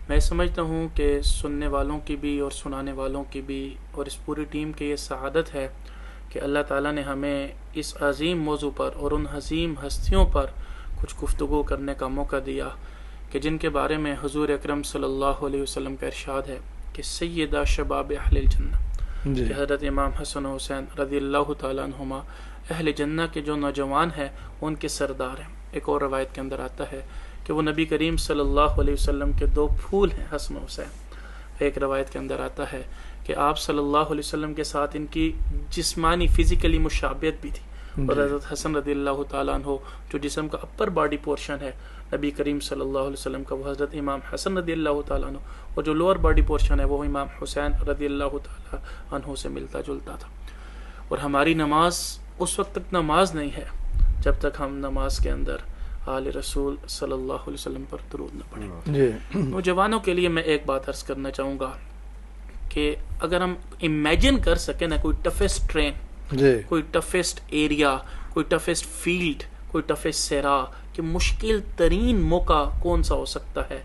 میں سمجھتا ہوں کہ سننے والوں کی بھی اور سنانے والوں کی بھی اور اس پوری ٹیم کی یہ سعادت ہے کہ اللہ تعالیٰ نے ہمیں اس عظیم موضوع پر اور ان عظیم ہستیوں پر کچھ گفتگو کرنے کا موقع دیا کہ جن کے بارے میں حضور اکرم صلی اللہ علیہ وسلم کا ارشاد ہے کہ سیدہ شباب اہل الجنہ، کہ حضرت امام حسن و حسین رضی اللہ تعالیٰ عنہما اہل جنہ کے جو نوجوان ہیں ان کے سردار ہیں۔ ایک اور روایت کے اندر آتا ہے کہ وہ نبی کریم صلی اللہ علیہ وسلم کے دو پھول ہیں، حسن و حسین۔ ایک روایت کے اندر آتا ہے کہ آپ صلی اللہ علیہ وسلم کے ساتھ ان کی جسمانی فزیکلی مشابہت بھی تھی، اور حضرت حسن رضی اللہ تعالیٰ عنہ جو جسم کا اپر باڈی پورشن ہے نبی کریم صلی اللہ علیہ وسلم کا، وہ حضرت امام حسن رضی اللہ تعالیٰ عنہ، اور جو لوور باڈی پورشن ہے وہ امام حسین رضی اللہ تعالیٰ عنہ سے ملتا جلتا تھا۔ اور ہماری نماز اس وقت تک نماز نہیں ہے جب تک ہم نماز کے اندر آل رسول صلی اللہ علیہ وسلم پر درود نہ پڑھیں۔ نوجوانوں کے لیے میں ایک بات عرض کرنا چاہوں گا کہ اگر ہم امیجن کر سکیں نا کوئی ٹفسٹ ٹرین، کوئی ٹفسٹ ایریا، کوئی ٹفسٹ فیلڈ، کوئی ٹفسٹ صحرا، کہ مشکل ترین موقع کون سا ہو سکتا ہے،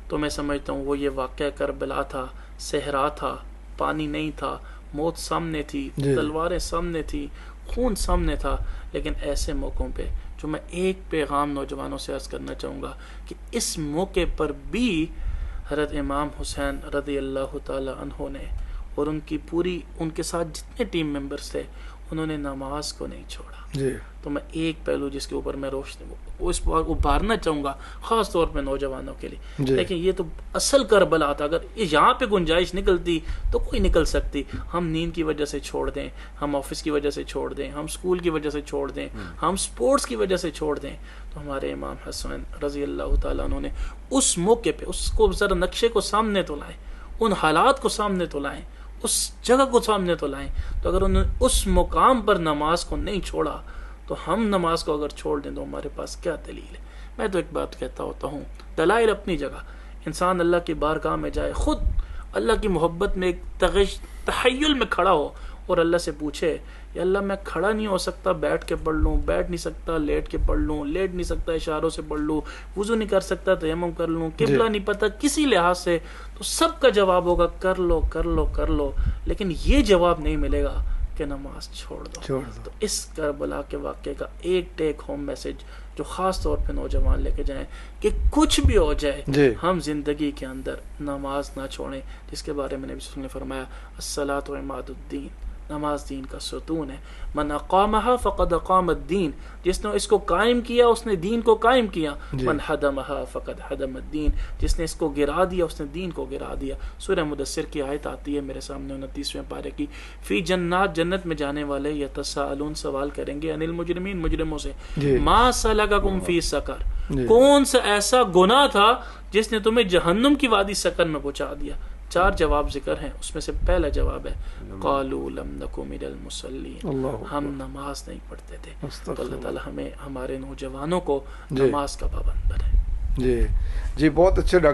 تو میں سمجھتا ہوں وہ یہ واقعہ کربلا تھا۔ صحرا تھا، پانی نہیں تھا، موت سامنے تھی، تلواریں سامنے تھی، خون سامنے تھا، لیکن ایسے موقعوں پہ جو میں ایک پیغام نوجوانوں سے عرض کرنا چاہوں گا کہ اس موقع پر بھی حضرت امام حسین رضی اللہ تعالی عنہ نے اور ان کے ساتھ جتنے ٹیم ممبرز تھے انہوں نے نماز کو نہیں چھوڑا۔ تو میں ایک پہلو جس کے اوپر میں روشنی اس بات کو ابھارنا چاہوں گا خاص طور پہ نوجوانوں کے لیے، لیکن یہ تو اصل کربلا تھا۔ اگر یہاں پہ گنجائش نکلتی تو کوئی نکل سکتی۔ ہم نیند کی وجہ سے چھوڑ دیں، ہم آفس کی وجہ سے چھوڑ دیں، ہم اسکول کی وجہ سے چھوڑ دیں، ہم سپورٹس کی وجہ سے چھوڑ دیں، تو ہمارے امام حسین رضی اللہ تعالیٰ عنہ نے اس موقع پہ اس کو ذرا نقشے کو سامنے تو لائیں، ان حالات کو سامنے تو لائیں، اس جگہ کو سامنے تو لائیں۔ تو اگر انہوں نے اس مقام پر نماز کو نہیں چھوڑا تو ہم نماز کو اگر چھوڑ دیں تو ہمارے پاس کیا دلیل ہے؟ میں تو ایک بات کہتا ہوتا ہوں، دلائل اپنی جگہ، انسان اللہ کی بارگاہ میں جائے، خود اللہ کی محبت میں ایک تحیل میں کھڑا ہو اور اللہ سے پوچھے یا اللہ میں کھڑا نہیں ہو سکتا، بیٹھ کے پڑھ لوں، بیٹھ نہیں سکتا لیٹ کے پڑھ لوں، لیٹ نہیں سکتا اشاروں سے پڑھ لوں، وضو نہیں کر سکتا تیمم کر لوں، قبلہ نہیں پتہ کسی لحاظ سے، تو سب کا جواب ہوگا کر لو کر لو کر لو، لیکن یہ جواب نہیں ملے گا کہ نماز چھوڑ دو۔ تو اس کربلا کے واقعے کا ایک ٹیک ہوم میسج جو خاص طور پہ نوجوان لے کے جائیں کہ کچھ بھی ہو جائے ہم زندگی کے اندر نماز نہ چھوڑیں، جس کے بارے میں نبی صلی اللہ علیہ وسلم نے فرمایا الصلاۃ عماد الدین، نماز دین کا ستون ہے، من اقامها فقد اقام الدین، جس نے اس کو قائم کیا اس نے دین کو قائم کیا، من حدمها فقد حدم الدین، جس نے اس کو گرا دیا اس نے دین کو گرا دیا۔ سورہ مدثر کی آیت آتی ہے میرے سامنے 29ویں پارے کی، فی جنات، جنت میں جانے والے یتساءلون، سوال کریں گے، عن المجرمین، مجرموں سے، ما سلککم فی سقر، کون سا ایسا گناہ تھا جس نے تمہیں جہنم کی وادی سقر میں پہنچا دیا؟ 4 جواب ذکر ہیں، اس میں سے پہلا جواب ہے قالوا لم نک من المصلین، ہم نماز نہیں پڑھتے تھے۔ تو اللہ تعالی ہمیں ہمارے نوجوانوں کو نماز کا پابند بنائے۔ جی بہت اچھے ڈاکٹر